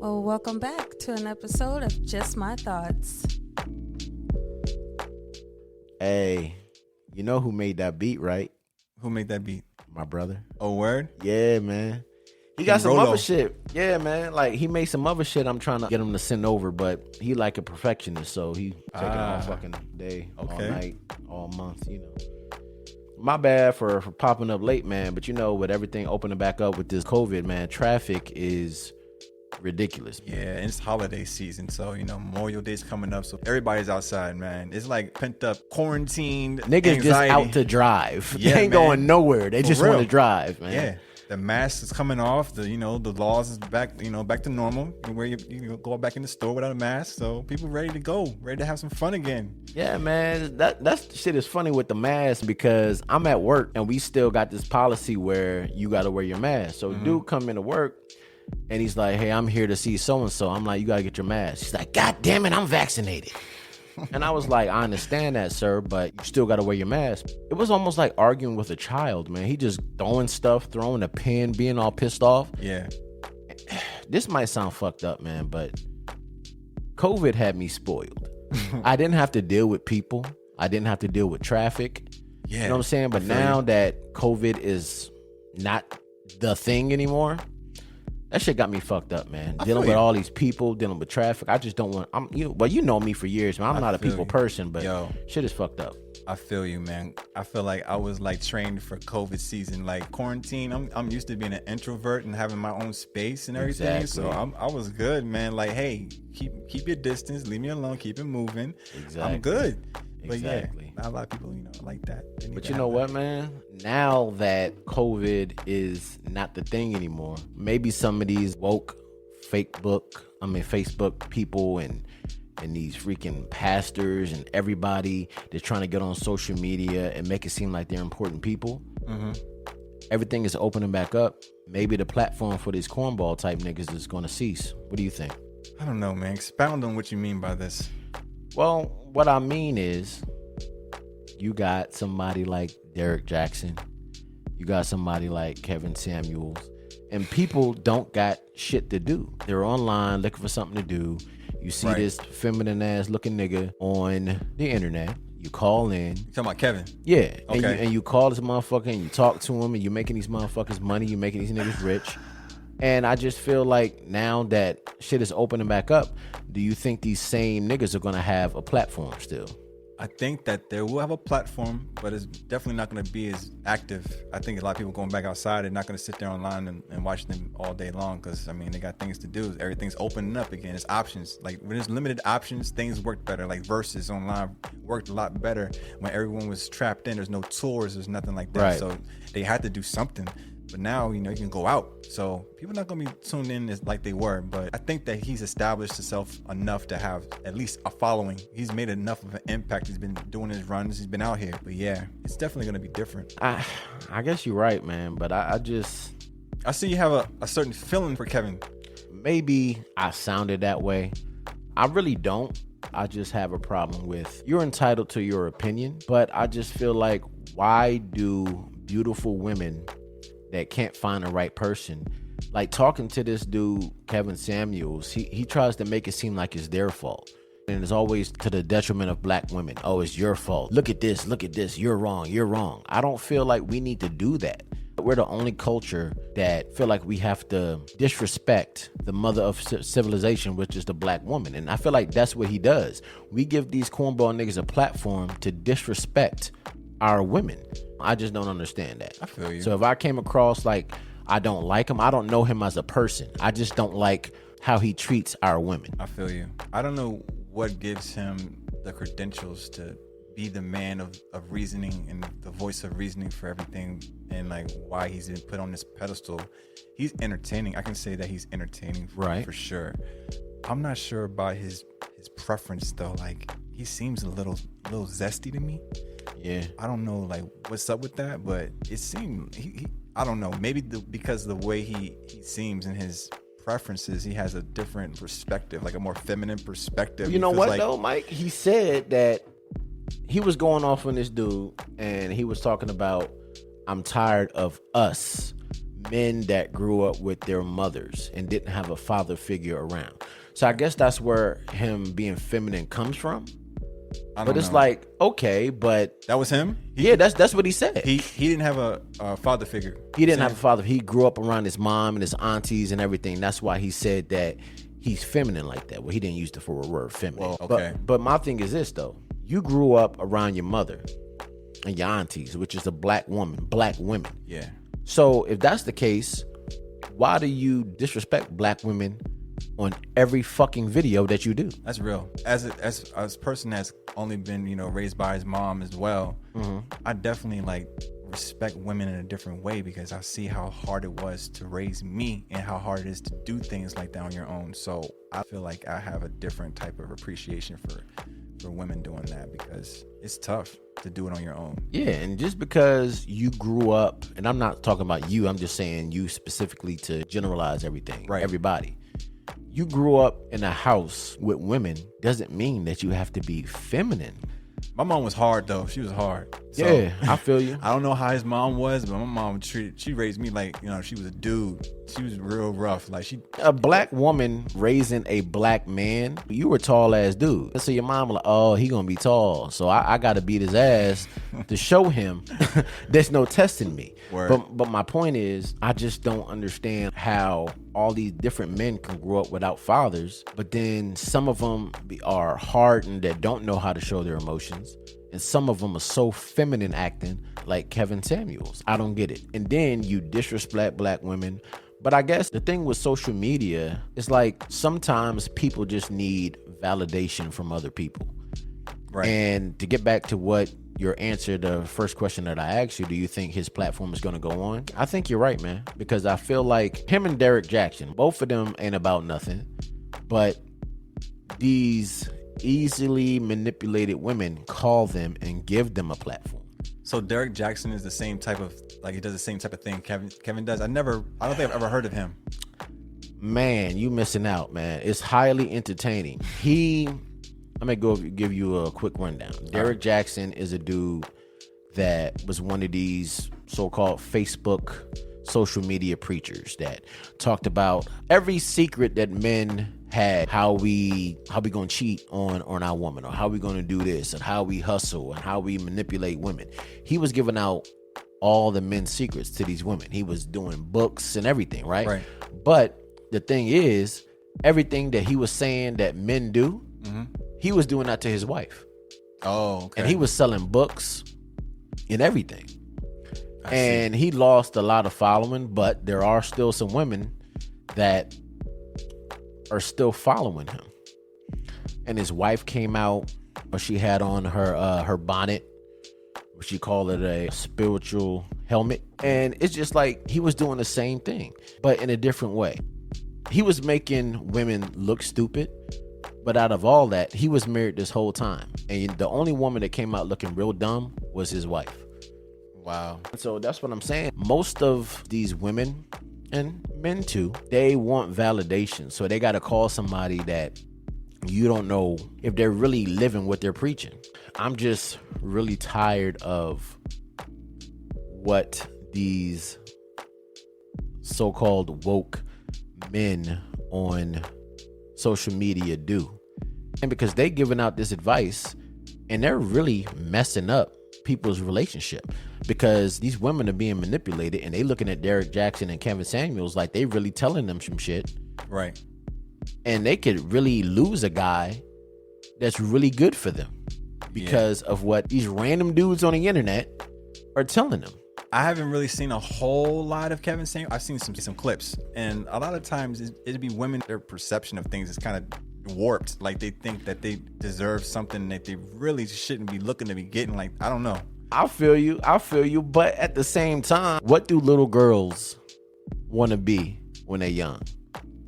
Well, welcome back to an episode of Just My Thoughts. Hey, you know who made that beat, right? Who made that beat? My brother. Oh, word? Yeah, man. He got some other shit. Yeah, man. Like, he made some other shit I'm trying to get him to send over, but he like a perfectionist, so he taking all fucking day, all night, all month, you know. My bad for popping up late, man, but you know, with everything opening back up with this COVID, man, traffic is ridiculous. Yeah, and it's holiday season, so you know Memorial Day's coming up, so everybody's outside, man. It's like pent up quarantine Niggas anxiety. just out to drive. Yeah, they ain't man. going nowhere. They For just real. want to drive, man. Yeah, the mask is coming off. The laws is back. Back to normal. Where you go back in the store without a mask. So people ready to go, ready to have some fun again. Yeah, man. That shit is funny with the mask because I'm at work and we still got this policy where you got to wear your mask. So dude come into work. And he's like, hey, I'm here to see so-and-so. I'm like, you got to get your mask. He's like, God damn it, I'm vaccinated. And I was like, I understand that, sir, but you still got to wear your mask. It was almost like arguing with a child, man. He just throwing stuff, throwing a pen, being all pissed off. Yeah. This might sound fucked up, man, but COVID had me spoiled. I didn't have to deal with people. I didn't have to deal with traffic. Yeah. You know what I'm saying? But now that COVID is not the thing anymore, that shit got me fucked up, man. Dealing with all these people, dealing with traffic. I just don't want. You know me for years, man. I'm not a people person, but shit is fucked up. I feel you, man. I feel like I was like trained for COVID season, like quarantine. I'm used to being an introvert and having my own space and everything. Exactly. So I was good, man. Like, hey, keep your distance, leave me alone, keep it moving. Exactly. I'm good. But exactly. Yeah, not a lot of people, like that. But you know what, man? Now that COVID is not the thing anymore, maybe some of these woke Facebook people and these freaking pastors and everybody that's trying to get on social media and make it seem like they're important people. Everything is opening back up. Maybe the platform for these cornball type niggas is going to cease. What do you think? I don't know, man. Expound on what you mean by this. Well, what I mean is you got somebody like Derek Jackson. You got somebody like Kevin Samuels. And people don't got shit to do. They're online looking for something to do. You see this feminine ass looking nigga on the internet. You call in. You talking about Kevin? Yeah. Okay. And you call this motherfucker and you talk to him and you're making these motherfuckers money. You're making these niggas rich. And I just feel like now that shit is opening back up, do you think these same niggas are going to have a platform still? I think that they will have a platform, but it's definitely not going to be as active. I think a lot of people going back outside are not going to sit there online and watch them all day long because, I mean, they got things to do. Everything's opening up again. It's options. Like, when there's limited options, things work better. Like, Versus online worked a lot better when everyone was trapped in. There's no tours. There's nothing like that. Right. So they had to do something. But now, you can go out. So people are not going to be tuned in like they were. But I think that he's established himself enough to have at least a following. He's made enough of an impact. He's been doing his runs. He's been out here. But yeah, it's definitely going to be different. I guess you're right, man. But I see you have a certain feeling for Kevin. Maybe I sounded that way. I really don't. I just have a problem with you're entitled to your opinion. But I just feel like, why do beautiful women that can't find the right person, like talking to this dude Kevin Samuels, he tries to make it seem like it's their fault, and it's always to the detriment of black women. Oh, it's your fault. Look at this, you're wrong. I don't feel like we need to do that. We're the only culture that feel like we have to disrespect the mother of civilization, which is the black woman. And I feel like that's what he does. We give these cornball niggas a platform to disrespect our women. I just don't understand that. I feel you. So if I came across like I don't like him, I don't know him as a person. I just don't like how he treats our women. I feel you. I don't know what gives him the credentials to be the man of reasoning and the voice of reasoning for everything, and like why he's been put on this pedestal. He's entertaining. I can say that he's entertaining for sure. I'm not sure about his preference though. Like, he seems a little zesty to me. Yeah, I don't know like what's up with that, but it seemed he I don't know, maybe because of the way he seems and his preferences, he has a different perspective, like a more feminine perspective. You know what though, Mike? He said that he was going off on this dude and he was talking about, I'm tired of us men that grew up with their mothers and didn't have a father figure around. So I guess that's where him being feminine comes from. But it's like, okay, but that was him. That's what he said. He didn't have a father figure. He didn't have a father. He grew up around his mom and his aunties and everything. That's why he said that he's feminine like that. Well, he didn't use the word feminine. Well, okay. But my thing is this though: you grew up around your mother and your aunties, which is black women. Yeah. So if that's the case, why do you disrespect black women on every fucking video that you do? That's real. As a person that's only been, raised by his mom as well, I definitely respect women in a different way because I see how hard it was to raise me and how hard it is to do things like that on your own. So I feel like I have a different type of appreciation for women doing that because it's tough to do it on your own. Yeah, and just because you grew up, and I'm not talking about you, I'm just saying you specifically to generalize everything, right? Everybody. You grew up in a house with women doesn't mean that you have to be feminine. My mom was hard though. She was hard. So, yeah, I feel you. I don't know how his mom was, but my mom she raised me like, she was a dude. She was real rough. Like a black woman raising a black man, you were a tall ass dude. So your mom was like, oh, he gonna be tall. So I gotta beat his ass to show him there's no testing me. Word. But my point is, I just don't understand how all these different men can grow up without fathers, but then some of them are hardened that don't know how to show their emotions. And some of them are so feminine acting like Kevin Samuels. I don't get it. And then you disrespect black women. But I guess the thing with social media is like sometimes people just need validation from other people. Right. And to get back to what your answer, the first question that I asked you, do you think his platform is going to go on? I think you're right, man. Because I feel like him and Derek Jackson, both of them ain't about nothing. But these easily manipulated women call them and give them a platform. So Derek Jackson is the same type of, he does the same type of thing Kevin does. I don't think I've ever heard of him. Man, you missing out, man. It's highly entertaining. Let me give you a quick rundown. Derek Jackson is a dude that was one of these so-called Facebook social media preachers that talked about every secret that men had, how we gonna cheat on our woman, or how we gonna do this, and how we hustle, and how we manipulate women. He was giving out all the men's secrets to these women. He was doing books and everything, right? But the thing is, everything that he was saying that men do, he was doing that to his wife. Oh, okay. And he was selling books and everything. And he lost a lot of following, but there are still some women that are still following him. And his wife came out, or she had on her bonnet, she called it a spiritual helmet. And it's just like he was doing the same thing, but in a different way. He was making women look stupid, but out of all that, he was married this whole time. And the only woman that came out looking real dumb was his wife. Wow. So that's what I'm saying. Most of these women, and men too, they want validation. So they got to call somebody that you don't know if they're really living what they're preaching. I'm just really tired of what these so-called woke men on social media do. And because they giving out this advice and they're really messing up people's relationship, because these women are being manipulated and they looking at Derek Jackson and Kevin Samuels like they really telling them some shit. Right. And they could really lose a guy that's really good for them because of what these random dudes on the internet are telling them. I haven't really seen a whole lot of Kevin Samuels. I've seen some clips, and a lot of times it'd be women, their perception of things is kind of warped. Like they think that they deserve something that they really shouldn't be looking to be getting. Like, I don't know. I feel you. But at the same time, what do little girls want to be when they're young?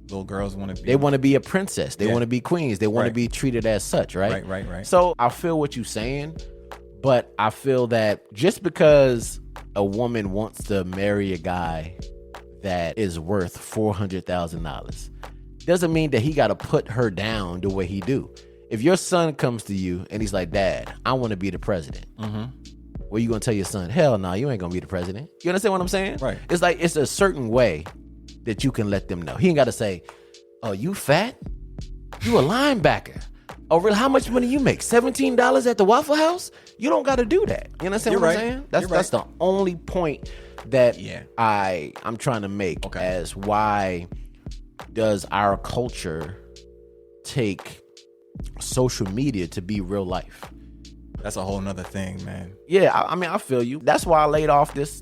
Little girls want to be. They want to be a princess. They want to be queens. They want to be treated as such, right? Right. So I feel what you're saying, but I feel that just because a woman wants to marry a guy that is worth $400,000 doesn't mean that he got to put her down the way he do. If your son comes to you and he's like, Dad, I want to be the president. Well, you gonna tell your son, hell no, you ain't gonna be the president. You understand what I'm saying? Right. It's like it's a certain way that you can let them know. He ain't gotta say, oh, you fat? You a linebacker. Oh, really? How much money you make? $17 at the Waffle House? You don't gotta do that. You understand what I'm saying? That's the only point that I'm trying to make as why does our culture take social media to be real life? That's a whole nother thing, man. Yeah, I mean, I feel you. That's why I laid off this.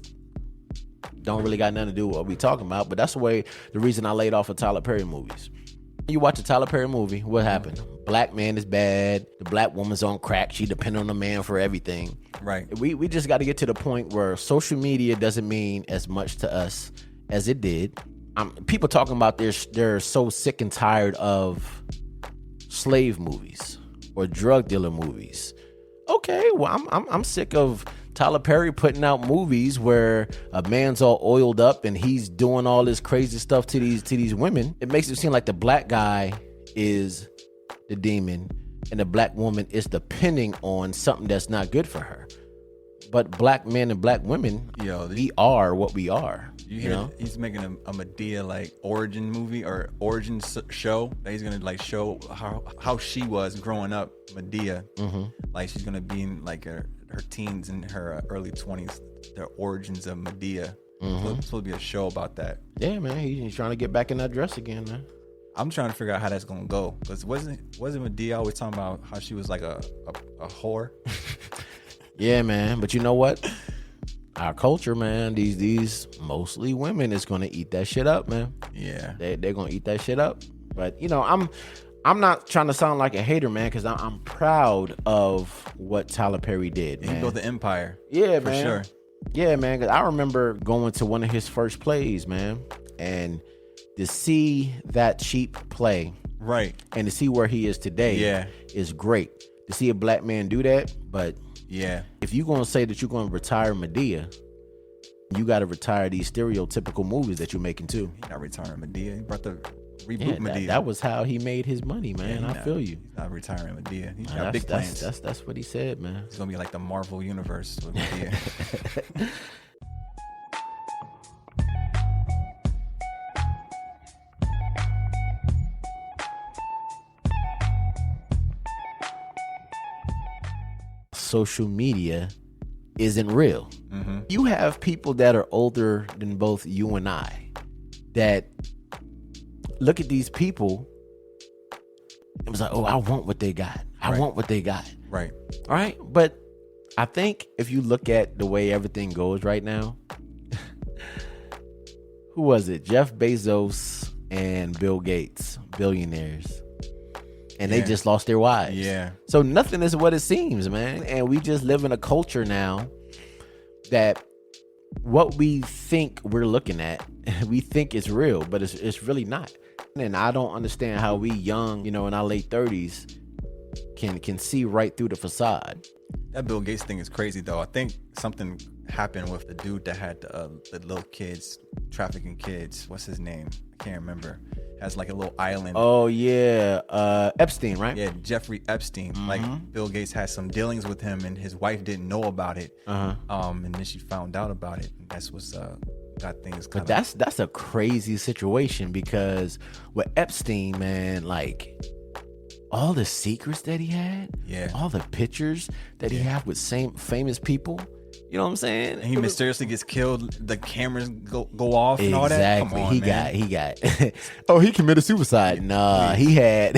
Don't really got nothing to do with what we talking about, but that's the reason I laid off of Tyler Perry movies. You watch a Tyler Perry movie, what happened? Black man is bad. The black woman's on crack. She depend on the man for everything. Right. We just got to get to the point where social media doesn't mean as much to us as it did. People talking about they're so sick and tired of slave movies or drug dealer movies. Okay, well, I'm sick of Tyler Perry putting out movies where a man's all oiled up and he's doing all this crazy stuff to these women. It makes it seem like the black guy is the demon and the black woman is depending on something that's not good for her. But black men and black women, we are what we are. You know? He's making a Madea like origin movie or origin show that he's gonna like show how she was growing up, Madea. Mm-hmm. Like she's gonna be in like her teens and her early 20s, the origins of Madea. Mm-hmm. So it's supposed to be a show about that. Yeah, man, he's trying to get back in that dress again, man. I'm trying to figure out how that's gonna go because wasn't Madea always talking about how she was like a whore? Yeah, man, but you know what? Our culture, man, these mostly women is gonna eat that shit up, man. Yeah, they're gonna eat that shit up. But I'm not trying to sound like a hater, man, because I'm proud of what Tyler Perry did. Man. He built the empire. Yeah, for man. Sure. Yeah, man. Because I remember going to one of his first plays, man, and to see that cheap play, right, and to see where he is today, is great. To see a black man do that, but. Yeah. If you're going to say that you're going to retire Madea, you got to retire these stereotypical movies that you're making too. He's not retiring Madea. He brought the reboot Madea. That was how he made his money, man. I feel you. He's not retiring Madea. He's got big plans. That's what he said, man. It's going to be like the Marvel universe with Madea. Social media isn't real. Mm-hmm. You have people that are older than both you and I that look at these people and was like, oh, I want what they got. I want what they got. Right. All right. But I think if you look at the way everything goes right now, who was it? Jeff Bezos and Bill Gates, billionaires. And they just lost their wives. Yeah. So nothing is what it seems, man. And we just live in a culture now that what we think we're looking at, we think it's real, but it's really not. And I don't understand how we young, in our late 30s can see right through the facade. That Bill Gates thing is crazy, though. I think something happened with the dude that had the little kids, trafficking kids. What's his name? I can't remember. Has like a little island. Oh yeah, Epstein, right? Yeah, Jeffrey Epstein. Mm-hmm. Like Bill Gates had some dealings with him, and his wife didn't know about it. And then she found out about it, and that's what's got things. But that's a crazy situation because with Epstein, man, like all the secrets that he had, all the pictures that he had with famous people. You know what I'm saying? And he mysteriously gets killed. The cameras go off and all that. Exactly. He got. Oh, he committed suicide. Nah, he had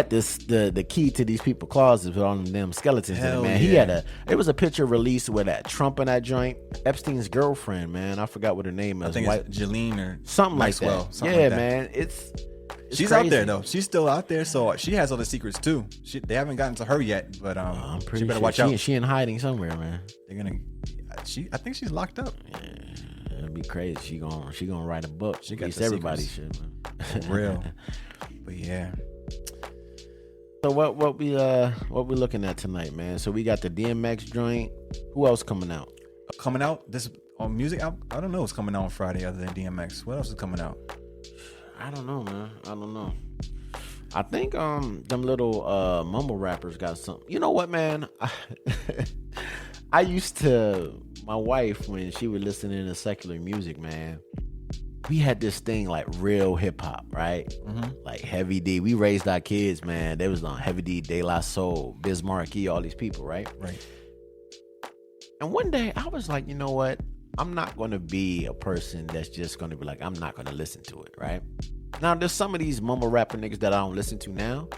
this the key to these people's closets with all them skeletons in it, man. Yeah. It was a picture released with that Trump in that joint. Epstein's girlfriend, man. I forgot what her name is. I think it's Jillian or something Maxwell, like that. Something like that. Man. She's crazy. Out there though. She's still out there, so she has all the secrets too. They haven't gotten to her yet, but I'm pretty she better sure watch out. She in hiding somewhere, man. They're gonna. I think she's locked up. Yeah, it'd be crazy. She gonna write a book. She got everybody should, man. For real. But yeah. So what we looking at tonight, man? So we got the DMX joint. Who else coming out? Coming out this on music. I don't know what's coming out on Friday other than DMX. What else is coming out? I don't know, man. I don't know. I think them little mumble rappers got something. You know what, man? I used to, my wife, when she was listening to secular music, man, we had this thing like real hip hop, right? Like Heavy D. We raised our kids, man. They was on Heavy D, De La Soul, Biz Markie, all these people, right? Right. And one day I was like, you know what? I'm not going to be a person that's just going to be like, I'm not going to listen to it, right? Now, there's some of these mumble rapper niggas that I don't listen to now.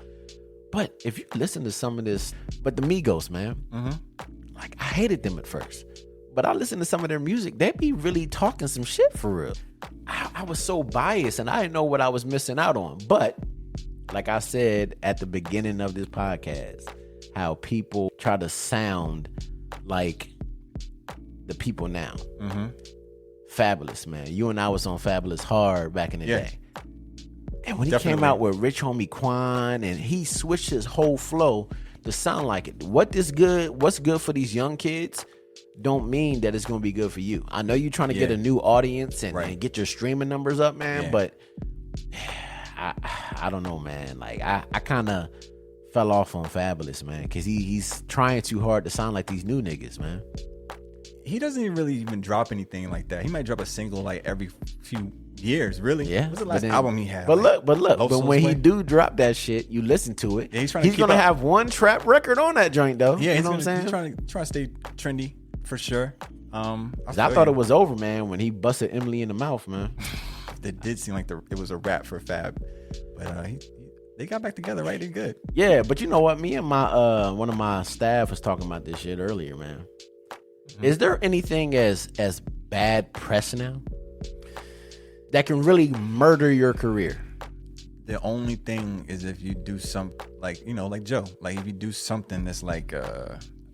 But if you listen to some of this, but the Migos, man, like I hated them at first. But I listened to some of their music. They be really talking some shit for real. I was so biased and I didn't know what I was missing out on. But like I said at the beginning of this podcast, how people try to sound like the people now. Fabulous, man. You and I was on Fabulous hard back in the day. And when he came out with Rich Homie Quan and he switched his whole flow to sound like it. What's good for these young kids don't mean that it's going to be good for you. I know you're trying to get a new audience and get your streaming numbers up, man, but I don't know, man. Like I kind of fell off on Fabulous, man, because he's trying too hard to sound like these new niggas, man. He doesn't really even drop anything like that. He might drop a single like every few years, really. Yeah. What's the last album he had? But when he do drop that shit, you listen to it. Yeah, he's going to have one trap record on that joint, though. Yeah, you know what I'm saying? He's trying to stay trendy for sure. I thought it was over, man, when he busted Emily in the mouth, man. That did seem like it was a rap for Fab, but they got back together, right? They're good. Yeah, but you know what? Me and my one of my staff was talking about this shit earlier, man. Is there anything as bad press now that can really murder your career? The only thing is if you do some like Joe, like if you do something that's like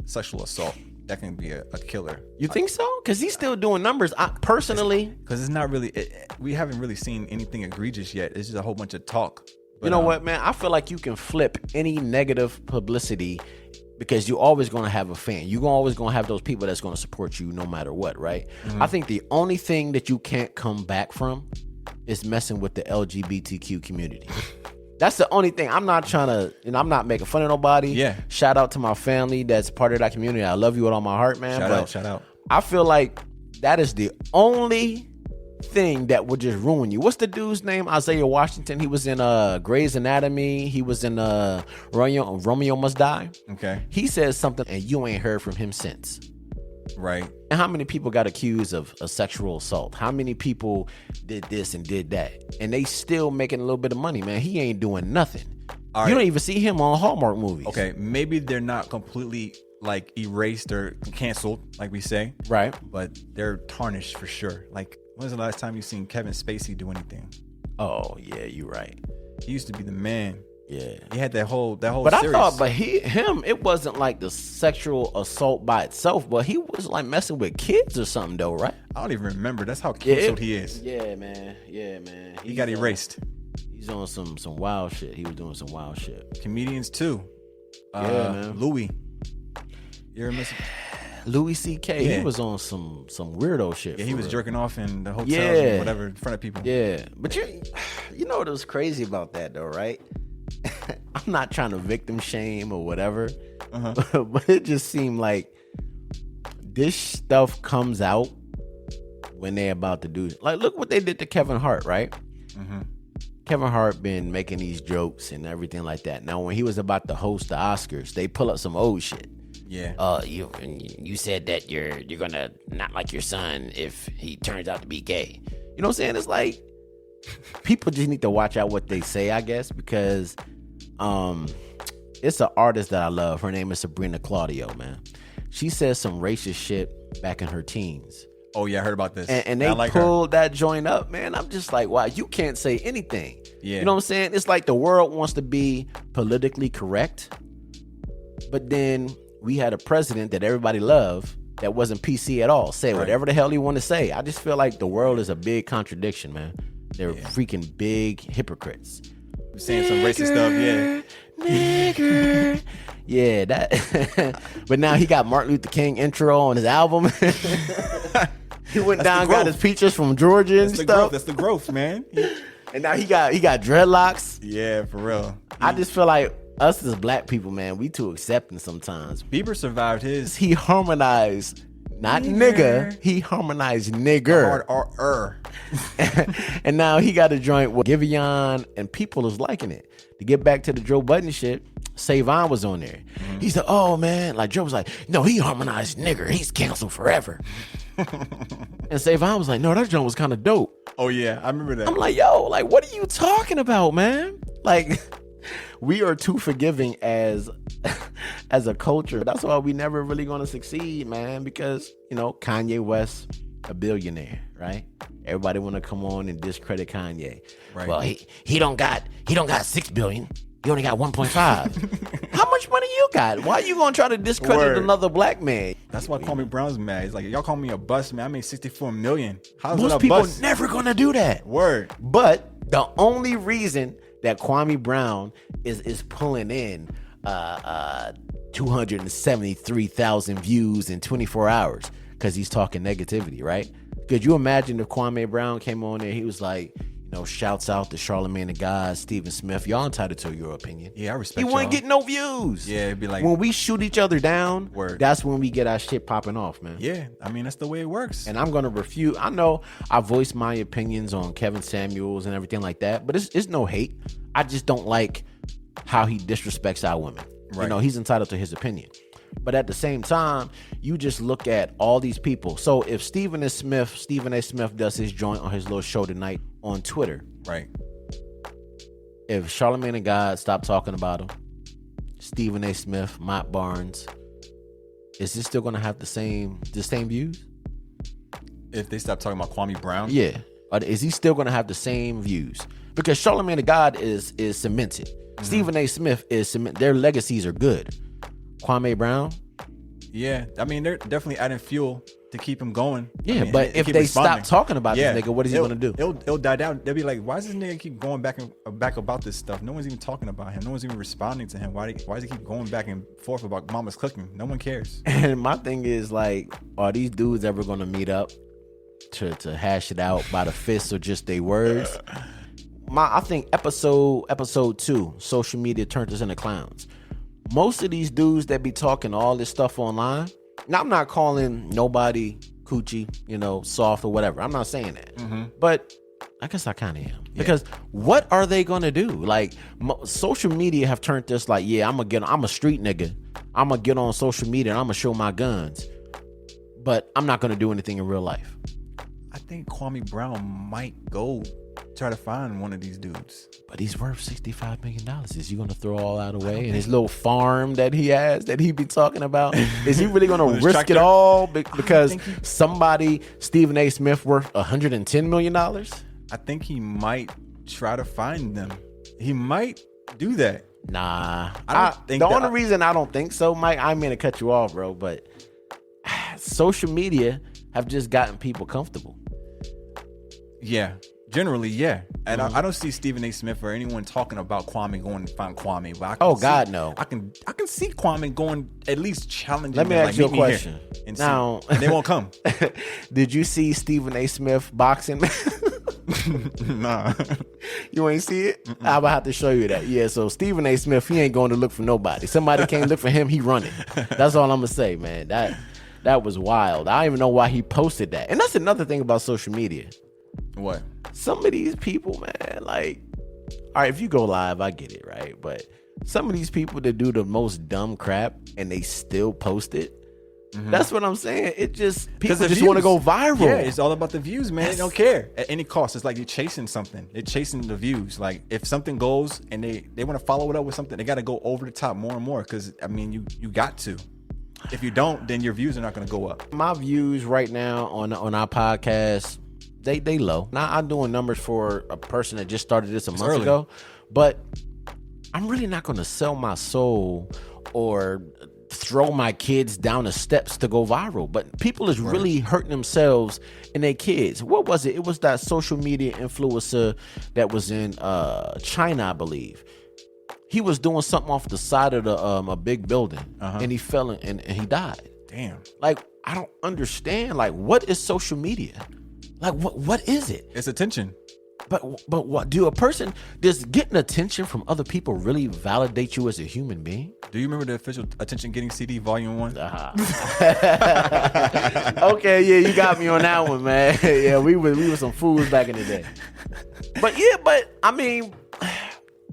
sexual assault, that can be a killer. You think so? Because he's still doing numbers. Personally, because it's not really. We haven't really seen anything egregious yet. It's just a whole bunch of talk. But, you know what, man? I feel like you can flip any negative publicity because you're always going to have a fan. You're always going to have those people that's going to support you no matter what, right? I think the only thing that you can't come back from is messing with the LGBTQ community. That's the only thing. I'm not trying to, I'm not making fun of nobody. Yeah. Shout out to my family that's part of that community. I love you with all my heart, man. Shout out. I feel like that is the only thing that would just ruin you. What's the dude's name? Isaiah Washington. He was in Grey's Anatomy. He was in Romeo Must Die. Okay. He says something and you ain't heard from him since. Right. And how many people got accused of a sexual assault? How many people did this and did that? And they still making a little bit of money, man. He ain't doing nothing. You don't even see him on Hallmark movies. Okay, maybe they're not completely like erased or canceled, like we say. Right. But they're tarnished for sure. Like, when was the last time you seen Kevin Spacey do anything? Oh, yeah, you're right. He used to be the man. Yeah. He had that whole but series. I thought, him, it wasn't like the sexual assault by itself, but he was like messing with kids or something though, right? I don't even remember. That's how canceled he is. Yeah, man. He got erased. He's on some wild shit. He was doing some wild shit. Comedians too. Man. Louis. You ever miss Louis C.K. He was on some weirdo shit. Yeah, he was jerking off in the hotels or whatever in front of people. Yeah, but you know what was crazy about that though, right? I'm not trying to victim shame or whatever, but it just seemed like this stuff comes out when they're about to do it. Like, look what they did to Kevin Hart, right? Kevin Hart been making these jokes and everything like that. Now, when he was about to host the Oscars, they pull up some old shit. Yeah. You said that you're gonna not like your son if he turns out to be gay. You know what I'm saying? It's like people just need to watch out what they say, I guess, because it's an artist that I love. Her name is Sabrina Claudio, man. She says some racist shit back in her teens. Oh yeah, I heard about this. And they pulled that joint up, man. I'm just like, wow, you can't say anything. Yeah. You know what I'm saying? It's like the world wants to be politically correct, but then we had a president that everybody loved that wasn't PC at all. Say whatever the hell he want to say. I just feel like the world is a big contradiction, man. They're freaking big hypocrites. Saying some racist stuff, nigger. Yeah, that. But now he got Martin Luther King intro on his album. He went down, got his peaches from Georgia and stuff. That's the growth, man. And now he got dreadlocks. Yeah, for real. I just feel like us as black people, man, we too accepting sometimes. Bieber survived his. He harmonized, not nigga. He harmonized nigger. And now he got a joint with Giveon, and people is liking it. To get back to the Joe Budden shit, Savon was on there. Mm-hmm. He said, oh man, like Joe was like, no, he harmonized nigger. He's canceled forever. And Savon was like, no, that joint was kind of dope. Oh yeah, I remember that. I'm like, yo, like, what are you talking about, man? Like, we are too forgiving as a culture. That's why we never really gonna succeed, man, because, you know, Kanye West, a billionaire, right? Everybody want to come on and discredit Kanye. Right. Well, he don't got 6 billion. He only got 1.5. How much money you got? Why you gonna try to discredit another black man? That's why Kwame Brown's mad. He's like, y'all call me a bust, man. I made 64 million. How's most that a people bust? Never gonna do that. Word. But the only reason that Kwame Brown is pulling in 273,000 views in 24 hours because he's talking negativity, right? Could you imagine if Kwame Brown came on there, he was like, you know, shouts out to Charlamagne the God, Stephen Smith, y'all entitled to your opinion. Yeah, I respect He wouldn't get no views. Yeah, it'd be like, when we shoot each other down, that's when we get our shit popping off, man. Yeah, I mean, that's the way it works. And I'm going to refute. I know I voiced my opinions on Kevin Samuels and everything like that, but it's no hate. I just don't like how he disrespects our women. Right. You know, he's entitled to his opinion. But at the same time, you just look at all these people. So if Stephen A. Smith does his joint on his little show tonight on Twitter. Right. If Charlamagne the God stopped talking about him, Stephen A. Smith, Mott Barnes, is this still going to have the same views? If they stop talking about Kwame Brown? Yeah. Or is he still going to have the same views? Because Charlamagne the God is cemented. Mm-hmm. Stephen A. Smith is cemented. Their legacies are good. Kwame Brown? Yeah, I mean, they're definitely adding fuel to keep him going. Yeah, I mean, but if they stop talking about this nigga, what is he going to do? It'll die down. They'll be like, why does this nigga keep going back about this stuff? No one's even talking about him. No one's even responding to him. Why does he keep going back and forth about mama's cooking? No one cares. And my thing is, like, are these dudes ever going to meet up to hash it out by the fists or just their words? I think episode 2, social media turned us into clowns. Most of these dudes that be talking all this stuff online, now I'm not calling nobody coochie, you know, soft or whatever. I'm not saying that. Mm-hmm. But I guess I kind of am. Yeah. Because what are they going to do? Like, social media have turned this like, yeah, I'm a street nigga. I'm going to get on social media and I'm going to show my guns. But I'm not going to do anything in real life. I think Kwame Brown might go try to find one of these dudes. But he's worth $65 million. Is he going to throw all that away? And his little farm that he has that he be talking about, is he really going to risk it all because somebody, Stephen A. Smith, worth $110 million? I think he might try to find them. He might do that. Nah. I don't think the only reason I don't think so, Mike, I mean to cut you off, bro, but social media have just gotten people comfortable. Yeah. Generally, yeah. And I don't see Stephen A. Smith or anyone talking about Kwame going to find Kwame. But God, no. I can see Kwame going at least challenging. Let me ask you a question. And they won't come. Did you see Stephen A. Smith boxing? Nah. You ain't see it? I'm about to have to show you that. Yeah, so Stephen A. Smith, he ain't going to look for nobody. Somebody can't look for him, he running. That's all I'm going to say, man. That was wild. I don't even know why he posted that. And that's another thing about social media. What? Some of these people, man, like, all right, if you go live, I get it, right? But some of these people that do the most dumb crap and they still post it, that's what I'm saying. It just, people just want to go viral. Yeah, it's all about the views, man. They don't care at any cost. It's like you're chasing something. They're chasing the views. Like, if something goes and they want to follow it up with something, they got to go over the top more and more because, I mean, you got to. If you don't, then your views are not going to go up. My views right now on our podcast, they low. Now I'm doing numbers for a person that just started this a month ago, but I'm really not going to sell my soul or throw my kids down the steps to go viral. But people is really hurting themselves and their kids. What was it? It was that social media influencer that was in China, I believe. He was doing something off the side of a big building, and he fell and he died. Damn. Like, I don't understand. Like, what is social media? Like, what is it? It's attention. But what does getting attention from other people really validate you as a human being? Do you remember the official Attention Getting CD Volume 1? Okay, yeah, you got me on that one, man. Yeah, we were some fools back in the day. But I mean,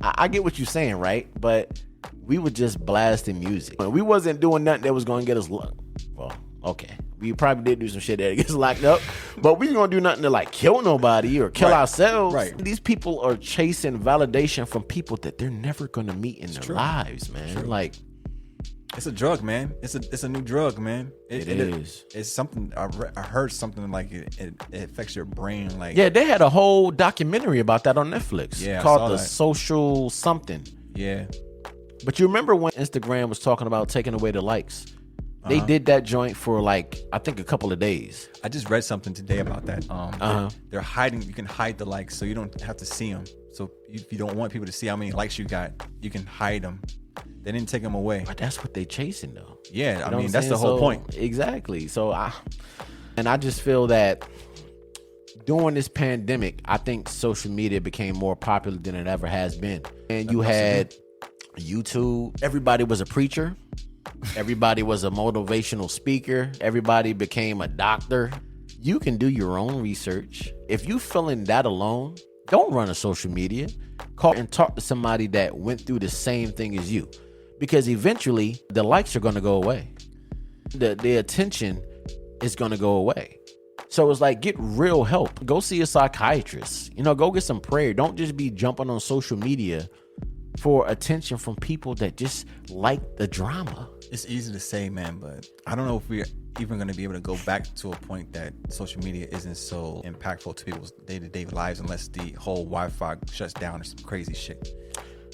I get what you're saying, right? But we were just blasting music. We wasn't doing nothing that was going to get us locked. Well, okay. We probably did do some shit that gets locked up, but we ain't gonna do nothing to like kill nobody or kill ourselves. Right. These people are chasing validation from people that they're never gonna meet in their lives, man. Like, it's a drug, man. It's a new drug, man. It is. It's something I heard something like it affects your brain. Like, yeah, they had a whole documentary about that on Netflix. Yeah, called The Social Something. Yeah. But you remember when Instagram was talking about taking away the likes? They did that joint for like, I think, a couple of days. I just read something today about that. They're hiding. You can hide the likes, so you don't have to see them. So if you don't want people to see how many likes you got, you can hide them. They didn't take them away. But that's what they chasing, though. Yeah, I mean, that's the whole point. Exactly. So I just feel that during this pandemic, I think social media became more popular than it ever has been. And you had YouTube. Everybody was a preacher. Everybody was a motivational speaker. Everybody became a doctor. You can do your own research. If you feeling that alone, don't run a social media. Call and talk to somebody that went through the same thing as you. Because eventually, the likes are going to go away. The attention is going to go away. So it's like, get real help. Go see a psychiatrist. Go get some prayer. Don't just be jumping on social media for attention from people that just like the drama. It's easy to say, man, but I don't know if we're even going to be able to go back to a point that social media isn't so impactful to people's day-to-day lives unless the whole Wi-Fi shuts down or some crazy shit.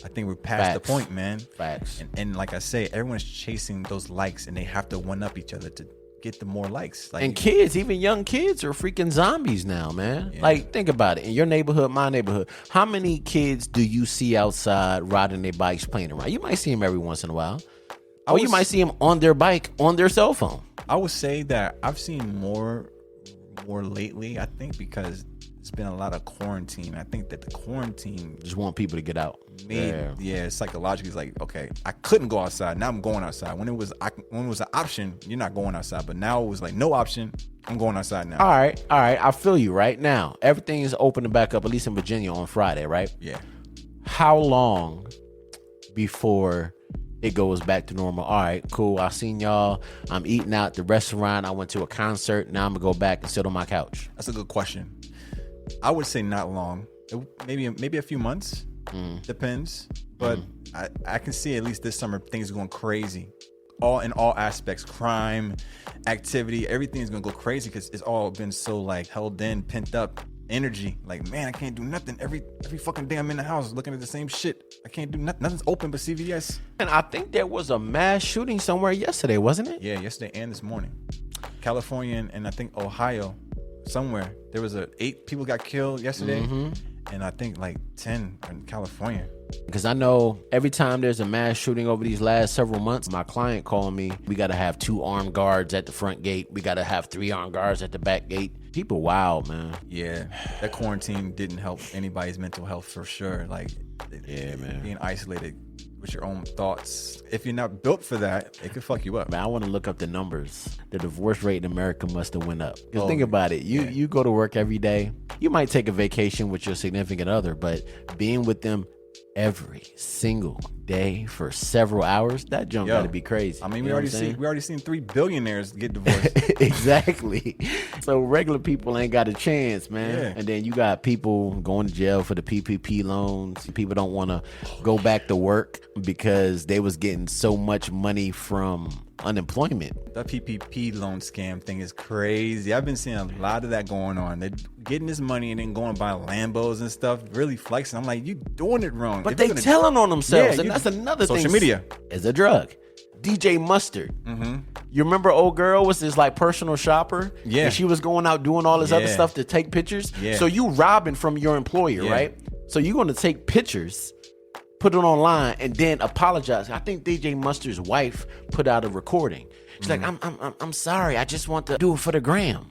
I think we're past the point, man. Facts. And like I say, everyone's chasing those likes and they have to one-up each other to get the more likes. Like, and kids, even young kids, are freaking zombies now, man. Yeah. Like, think about it. In your neighborhood, my neighborhood, how many kids do you see outside riding their bikes, playing around? You might see them every once in a while. Or you might see them on their bike, on their cell phone. I would say that I've seen more lately, I think, because it's been a lot of quarantine. I think that the quarantine just want people to get out. Psychologically, it's like, okay, I couldn't go outside. Now I'm going outside. When it was an option, you're not going outside. But now it was like no option. I'm going outside now. All right. I feel you right now. Everything is opening back up, at least in Virginia on Friday, right? Yeah. How long before it goes back to normal? All right, cool. I seen y'all. I'm eating out at the restaurant. I went to a concert. Now I'm gonna go back and sit on my couch. That's a good question. I would say not long. Maybe a few months. Depends. But I can see at least this summer things are going crazy. In all aspects, crime, activity, everything's gonna go crazy because it's all been so like held in, pent up energy. Like, man, I can't do nothing. Every fucking day I'm in the house looking at the same shit. I can't do nothing. Nothing's open but CVS. And I think there was a mass shooting somewhere yesterday, wasn't it? Yeah, yesterday and this morning. California and I think Ohio, somewhere. There was 8 people got killed yesterday. And I think like 10 in California. Because I know every time there's a mass shooting over these last several months, my client called me, we got to have 2 armed guards at the front gate. We got to have 3 armed guards at the back gate. People wild, man. Yeah, that quarantine didn't help anybody's mental health for sure. Like, man, being isolated with your own thoughts. If you're not built for that, it could fuck you up. Man, I want to look up the numbers. The divorce rate in America must have went up. Because think about it. You go to work every day. You might take a vacation with your significant other, but being with them every single day for several hours, that jump got to be crazy. I mean, we already seen 3 billionaires get divorced. Exactly. So regular people ain't got a chance, man. Yeah. And then you got people going to jail for the PPP loans. People don't want to go back to work because they was getting so much money from unemployment. That PPP loan scam thing is crazy. I've been seeing a lot of that going on. They're getting this money and then going and buying Lambos and stuff, really flexing. I'm like, you doing it wrong. But they telling on themselves, and that's another thing. Social media is a drug. DJ Mustard. You remember old girl was this like personal shopper? Yeah. And she was going out doing all this other stuff to take pictures. Yeah. So you robbing from your employer, right? So you're going to take pictures, put it online, and then apologize. I think DJ Mustard's wife put out a recording. She's like, I'm sorry. I just want to do it for the gram.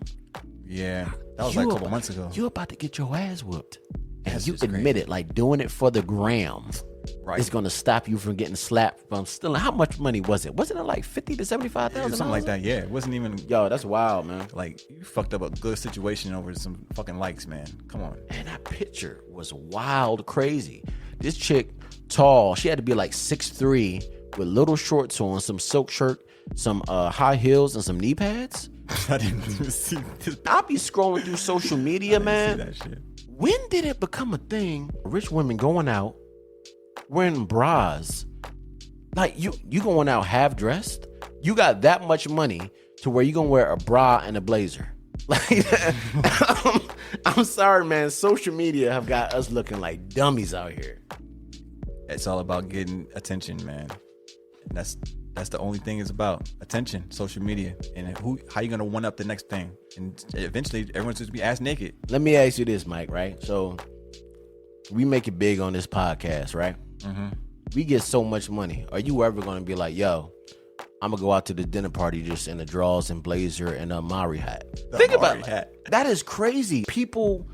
Yeah. That was like a couple months ago. You about to get your ass whooped. And That's you just admit crazy. it, like doing it for the gram Right. is going to stop you from getting slapped from stealing. How much money was it? Wasn't it like 50 to 75,000? Something like that. Yeah, it wasn't even Yo, that's wild, man. like you fucked up a good situation over some fucking likes, man. Come on. And that picture was wild, crazy. This chick, tall, she had to be like 6'3" with little shorts on, some silk shirt, some high heels, and some knee pads. I didn't even see this. I'll be scrolling through social media, man. That shit. When did it become a thing? Rich women going out wearing bras. Like you going out half dressed? You got that much money to where you gonna wear a bra and a blazer. Like I'm sorry, man. Social media have got us looking like dummies out here. It's all about getting attention, man. And that's the only thing it's about. Attention, social media. And how you gonna one up the next thing? And eventually everyone's just be ass naked. Let me ask you this, Mike, right? So we make it big on this podcast, right? Mm-hmm. We get so much money. Are you ever gonna be like, yo, I'm gonna go out to the dinner party just in the drawers and blazer and a Mari hat? Think about it. That is crazy. People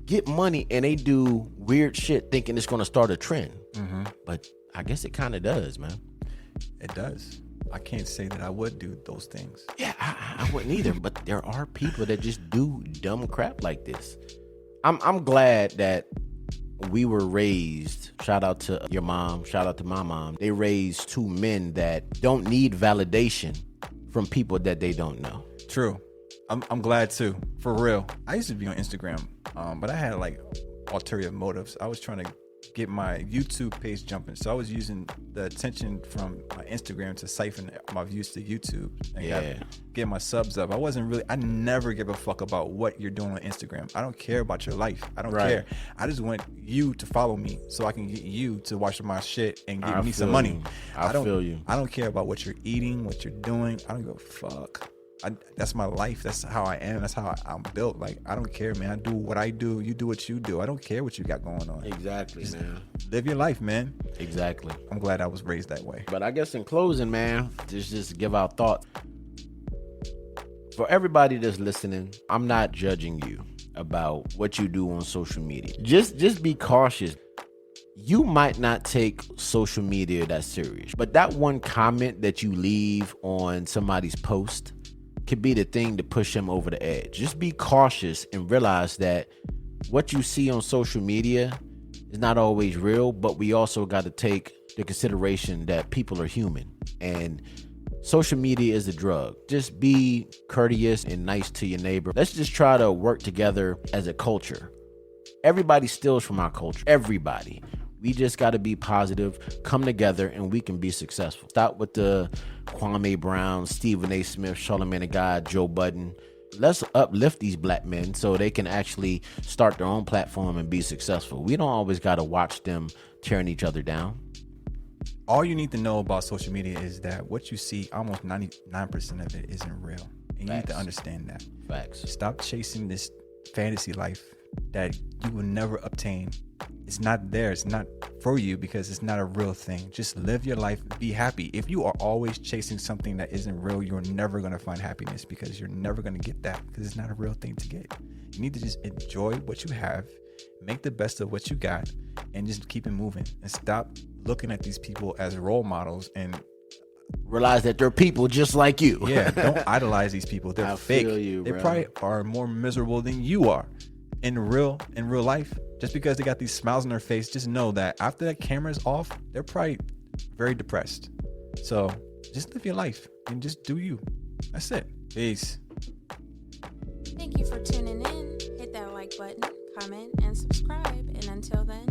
get money and they do weird shit thinking it's gonna start a trend. Mm-hmm. But I guess it kind of does, man. It does. I can't say that I would do those things. Yeah, I wouldn't either. But there are people that just do dumb crap like this. I'm glad that we were raised. Shout out to your mom. Shout out to my mom. They raised two men that don't need validation from people that they don't know. True. I'm glad too. For real. I used to be on Instagram, but I had like ulterior motives. I was trying to get my YouTube page jumping, so I was using the attention from my Instagram to siphon my views to YouTube and get my subs up. I never give a fuck about what you're doing on Instagram. I don't care about your life. I don't care. I just want you to follow me so I can get you to watch my shit and give me some money. I feel you. I don't care about what you're eating, what you're doing. I don't give a fuck. That's my life. That's how I am. That's how I'm built. Like, I don't care, man. I do what I do. You do what you do. I don't care what you got going on. Exactly, Just man. live your life, man. Exactly. I'm glad I was raised that way. But I guess in closing, man, just give our thoughts. For everybody that's listening, I'm not judging you about what you do on social media. Just be cautious. You might not take social media that serious, but that one comment that you leave on somebody's post could be the thing to push them over the edge. Just be cautious and realize that what you see on social media is not always real, but we also got to take the consideration that people are human and social media is a drug. Just be courteous and nice to your neighbor. Let's just try to work together as a culture. Everybody steals from our culture. Everybody. We just got to be positive, come together, and we can be successful. Start with the Kwame Brown, Stephen A. Smith, Charlamagne the God, Joe Budden. Let's uplift these black men so they can actually start their own platform and be successful. We don't always got to watch them tearing each other down. All you need to know about social media is that what you see, almost 99% of it isn't real. And you need to understand that. Facts. Stop chasing this fantasy life that you will never obtain. It's not there. It's not for you because it's not a real thing. Just live your life. Be happy. If you are always chasing something that isn't real, you're never going to find happiness because you're never going to get that because it's not a real thing to get. You need to just enjoy what you have, make the best of what you got, and just keep it moving. And stop looking at these people as role models and realize that they're people just like you. Yeah, don't idolize these people. They're fake. Feel you, they bro. probably are more miserable than you are in real life. Just because they got these smiles on their face, just know that after that camera's off, they're probably very depressed. So just live your life and just do you. That's it. Peace. Thank you for tuning in. Hit that like button, comment, and subscribe. And until then,